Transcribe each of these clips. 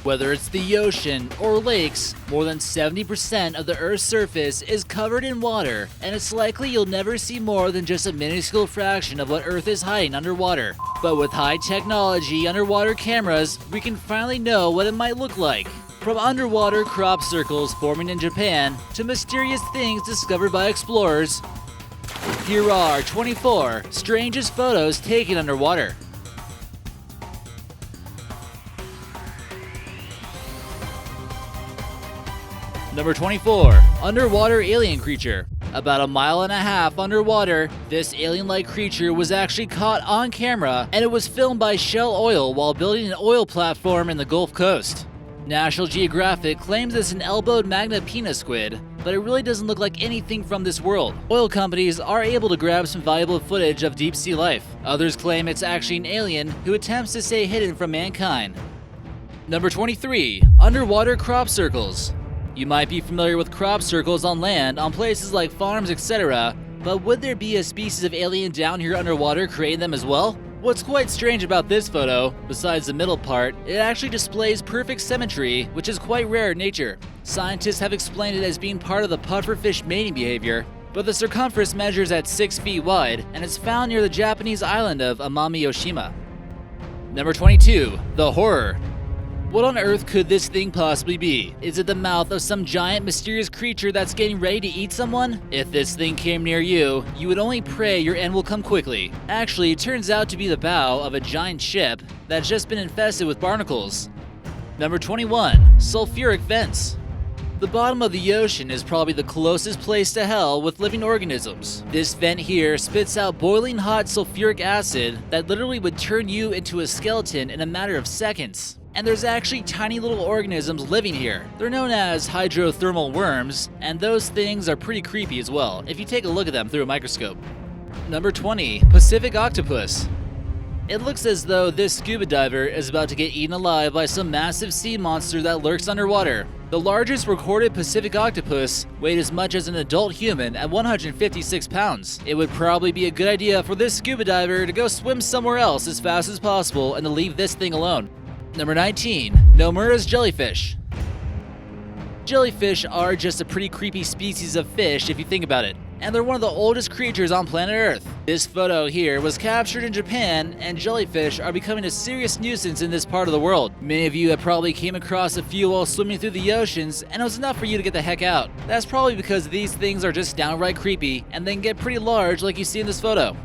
Whether it's the ocean or lakes, more than 70% of the Earth's surface is covered in water, and it's likely you'll never see more than just a minuscule fraction of what Earth is hiding underwater. But with high technology underwater cameras, we can finally know what it might look like. From underwater crop circles forming in Japan to mysterious things discovered by explorers, here are 24 strangest photos taken underwater. Number 24. Underwater alien creature. About a mile and a half underwater, this alien-like creature was actually caught on camera, and it was filmed by Shell Oil while building an oil platform in the Gulf Coast. National Geographic claims it's an elbowed magna pena squid, but it really doesn't look like anything from this world. Oil companies are able to grab some valuable footage of deep-sea life. Others claim it's actually an alien who attempts to stay hidden from mankind. Number 23. Underwater crop circles. You might be familiar with crop circles on land, on places like farms, etc., but would there be a species of alien down here underwater creating them as well? What's quite strange about this photo, besides the middle part, it actually displays perfect symmetry, which is quite rare in nature. Scientists have explained it as being part of the pufferfish mating behavior, but the circumference measures at 6 feet wide, and it's found near the Japanese island of Amami-Oshima. Number 22. The Horror. What on earth could this thing possibly be? Is it the mouth of some giant mysterious creature that's getting ready to eat someone? If this thing came near you, you would only pray your end will come quickly. Actually, it turns out to be the bow of a giant ship that's just been infested with barnacles. Number 21. Sulfuric vents. The bottom of the ocean is probably the closest place to hell with living organisms. This vent here spits out boiling hot sulfuric acid that literally would turn you into a skeleton in a matter of seconds. And there's actually tiny little organisms living here. They're known as hydrothermal worms, and those things are pretty creepy as well, if you take a look at them through a microscope. Number 20. Pacific octopus. It looks as though this scuba diver is about to get eaten alive by some massive sea monster that lurks underwater. The largest recorded Pacific octopus weighed as much as an adult human at 156 pounds. It would probably be a good idea for this scuba diver to go swim somewhere else as fast as possible and to leave this thing alone. Number 19. Nomura's jellyfish. Jellyfish are just a pretty creepy species of fish if you think about it, and they're one of the oldest creatures on planet Earth. This photo here was captured in Japan, and jellyfish are becoming a serious nuisance in this part of the world. Many of you have probably came across a few while swimming through the oceans, and it was enough for you to get the heck out. That's probably because these things are just downright creepy, and they can get pretty large like you see in this photo.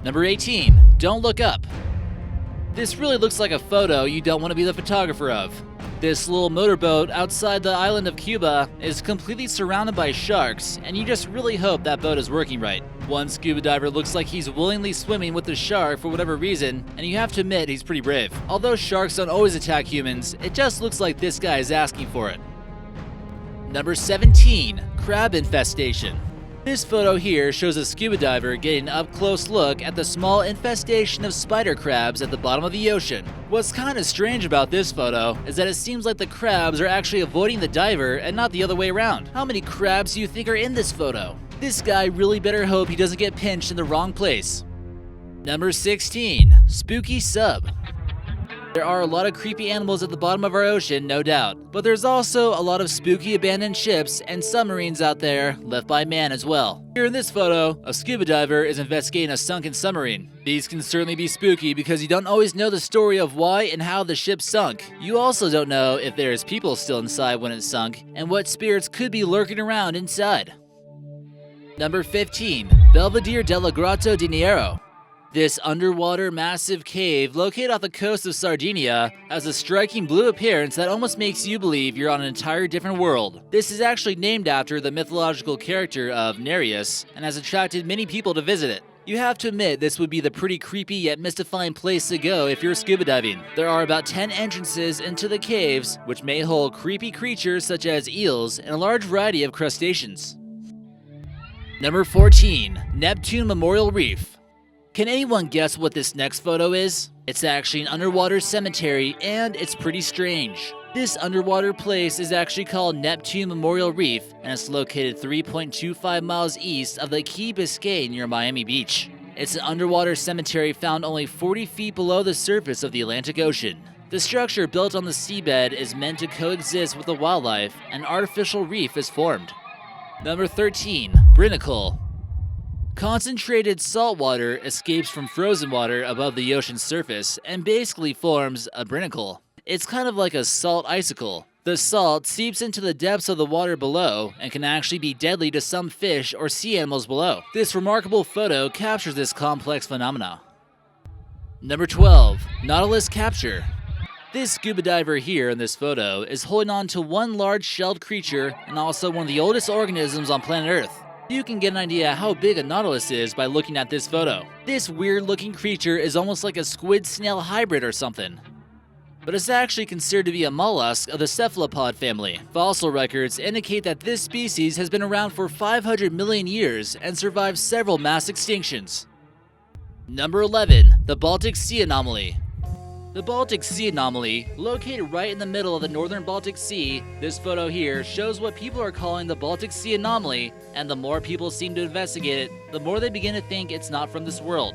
Number 18. Don't look up. This really looks like a photo you don't want to be the photographer of. This little motorboat outside the island of Cuba is completely surrounded by sharks, and you just really hope that boat is working right. One scuba diver looks like he's willingly swimming with the shark for whatever reason, and you have to admit he's pretty brave. Although sharks don't always attack humans, it just looks like this guy is asking for it. Number 17. Crab infestation. This photo here shows a scuba diver getting an up-close look at the small infestation of spider crabs at the bottom of the ocean. What's kind of strange about this photo is that it seems like the crabs are actually avoiding the diver and not the other way around. How many crabs do you think are in this photo? This guy really better hope he doesn't get pinched in the wrong place. Number 16. Spooky sub. There are a lot of creepy animals at the bottom of our ocean, no doubt, but there's also a lot of spooky abandoned ships and submarines out there left by man as well. Here in this photo, a scuba diver is investigating a sunken submarine. These can certainly be spooky because you don't always know the story of why and how the ship sunk. You also don't know if there's people still inside when it sunk and what spirits could be lurking around inside. Number 15. Belvedere della Grotto di Nero. This underwater massive cave located off the coast of Sardinia has a striking blue appearance that almost makes you believe you're on an entire different world. This is actually named after the mythological character of Nereus and has attracted many people to visit it. You have to admit this would be the pretty creepy yet mystifying place to go if you're scuba diving. There are about 10 entrances into the caves, which may hold creepy creatures such as eels and a large variety of crustaceans. Number 14. Neptune Memorial Reef. Can anyone guess what this next photo is? It's actually an underwater cemetery, and it's pretty strange. This underwater place is actually called Neptune Memorial Reef, and it's located 3.25 miles east of the Key Biscayne near Miami Beach. It's an underwater cemetery found only 40 feet below the surface of the Atlantic Ocean. The structure built on the seabed is meant to coexist with the wildlife, and artificial reef is formed. Number 13. Brinacle. Concentrated salt water escapes from frozen water above the ocean's surface and basically forms a brinacle. It's kind of like a salt icicle. The salt seeps into the depths of the water below and can actually be deadly to some fish or sea animals below. This remarkable photo captures this complex phenomena. Number 12. Nautilus capture. This scuba diver here in this photo is holding on to one large shelled creature and also one of the oldest organisms on planet Earth. You can get an idea how big a nautilus is by looking at this photo. This weird looking creature is almost like a squid snail hybrid or something, but it's actually considered to be a mollusk of the cephalopod family. Fossil records indicate that this species has been around for 500 million years and survived several mass extinctions. Number 11. The Baltic Sea Anomaly. The Baltic Sea Anomaly, located right in the middle of the northern Baltic Sea, this photo here shows what people are calling the Baltic Sea Anomaly, and the more people seem to investigate it, the more they begin to think it's not from this world.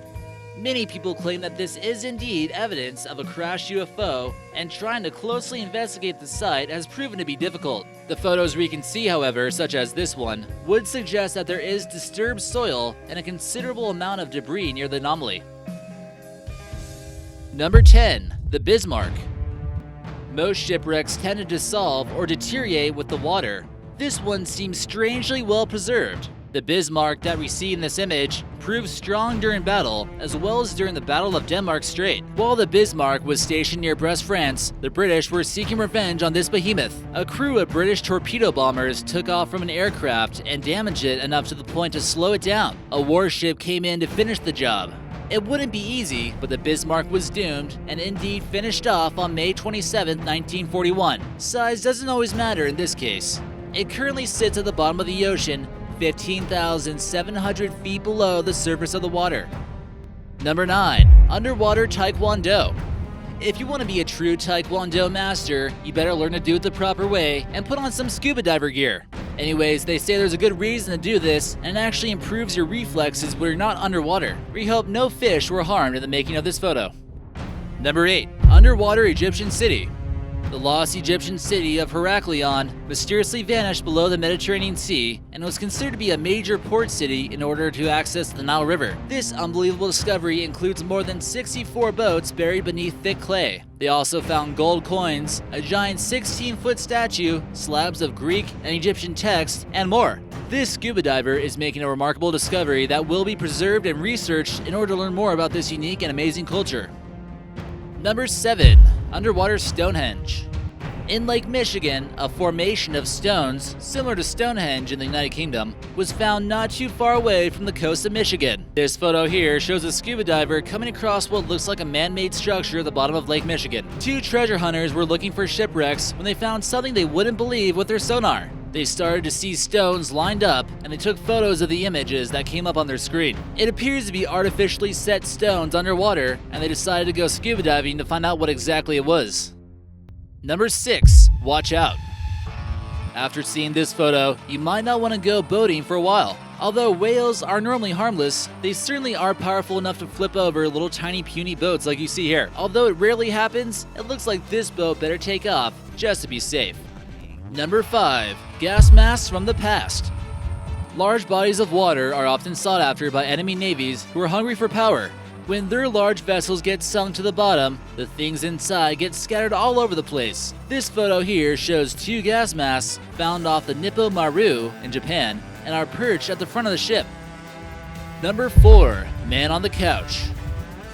Many people claim that this is indeed evidence of a crashed UFO, and trying to closely investigate the site has proven to be difficult. The photos we can see, however, such as this one, would suggest that there is disturbed soil and a considerable amount of debris near the anomaly. Number 10. The Bismarck. Most shipwrecks tend to dissolve or deteriorate with the water. This one seems strangely well preserved. The Bismarck that we see in this image proved strong during battle, as well as during the Battle of Denmark Strait. While the Bismarck was stationed near Brest, France, the British were seeking revenge on this behemoth. A crew of British torpedo bombers took off from an aircraft and damaged it enough to the point to slow it down. A warship came in to finish the job. It wouldn't be easy, but the Bismarck was doomed and indeed finished off on May 27, 1941. Size doesn't always matter in this case. It currently sits at the bottom of the ocean, 15,700 feet below the surface of the water. Number 9. Underwater Taekwondo. If you want to be a true Taekwondo master, you better learn to do it the proper way and put on some scuba diver gear. Anyways, they say there's a good reason to do this, and it actually improves your reflexes when you're not underwater. We hope no fish were harmed in the making of this photo. Number 8. Underwater Egyptian City. The lost Egyptian city of Heraklion mysteriously vanished below the Mediterranean Sea and was considered to be a major port city in order to access the Nile River. This unbelievable discovery includes more than 64 boats buried beneath thick clay. They also found gold coins, a giant 16-foot statue, slabs of Greek and Egyptian text, and more. This scuba diver is making a remarkable discovery that will be preserved and researched in order to learn more about this unique and amazing culture. Number 7. Underwater Stonehenge. In Lake Michigan, a formation of stones, similar to Stonehenge in the United Kingdom, was found not too far away from the coast of Michigan. This photo here shows a scuba diver coming across what looks like a man-made structure at the bottom of Lake Michigan. Two treasure hunters were looking for shipwrecks when they found something they wouldn't believe with their sonar. They started to see stones lined up, and they took photos of the images that came up on their screen. It appears to be artificially set stones underwater, and they decided to go scuba diving to find out what exactly it was. Number 6. Watch out. After seeing this photo, you might not want to go boating for a while. Although whales are normally harmless, they certainly are powerful enough to flip over little tiny puny boats like you see here. Although it rarely happens, it looks like this boat better take off just to be safe. Number 5. Gas masks from the past. Large bodies of water are often sought after by enemy navies who are hungry for power. When their large vessels get sunk to the bottom, the things inside get scattered all over the place. This photo here shows 2 gas masks found off the Nippo Maru in Japan and are perched at the front of the ship. Number 4. Man on the couch.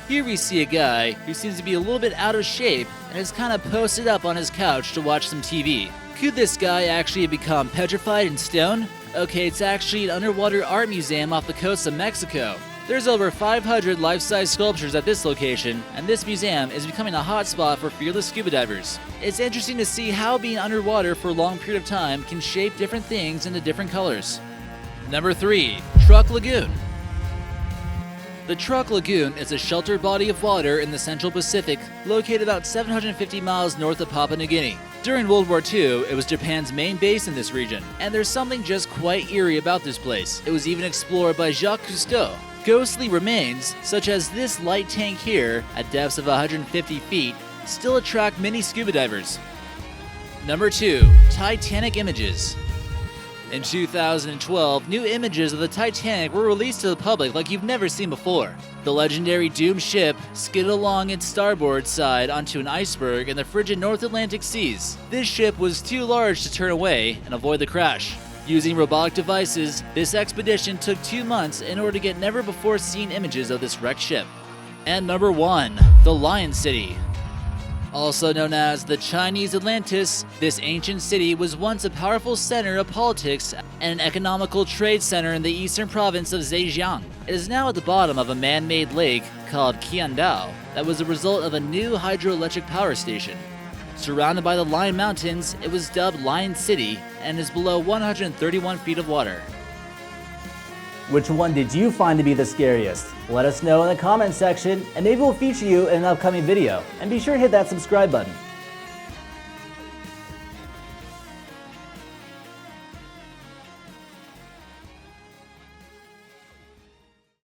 Here we see a guy who seems to be a little bit out of shape and is kind of posted up on his couch to watch some TV. Could this guy actually have become petrified in stone? Okay, it's actually an underwater art museum off the coast of Mexico. There's over 500 life-size sculptures at this location, and this museum is becoming a hotspot for fearless scuba divers. It's interesting to see how being underwater for a long period of time can shape different things into different colors. Number 3. Truk Lagoon. The Truk Lagoon is a sheltered body of water in the Central Pacific, located about 750 miles north of Papua New Guinea. During World War II, it was Japan's main base in this region, and there's something just quite eerie about this place. It was even explored by Jacques Cousteau. Ghostly remains, such as this light tank here, at depths of 150 feet, still attract many scuba divers. Number 2. Titanic Images. In 2012, new images of the Titanic were released to the public like you've never seen before. The legendary doomed ship skidded along its starboard side onto an iceberg in the frigid North Atlantic seas. This ship was too large to turn away and avoid the crash. Using robotic devices, this expedition took 2 months in order to get never-before-seen images of this wrecked ship. And number 1. The Lion City. Also known as the Chinese Atlantis, this ancient city was once a powerful center of politics and an economical trade center in the eastern province of Zhejiang. It is now at the bottom of a man-made lake called Qiandao that was a result of a new hydroelectric power station. Surrounded by the Lion Mountains, it was dubbed Lion City and is below 131 feet of water. Which one did you find to be the scariest? Let us know in the comment section, and maybe we'll feature you in an upcoming video. And be sure to hit that subscribe button.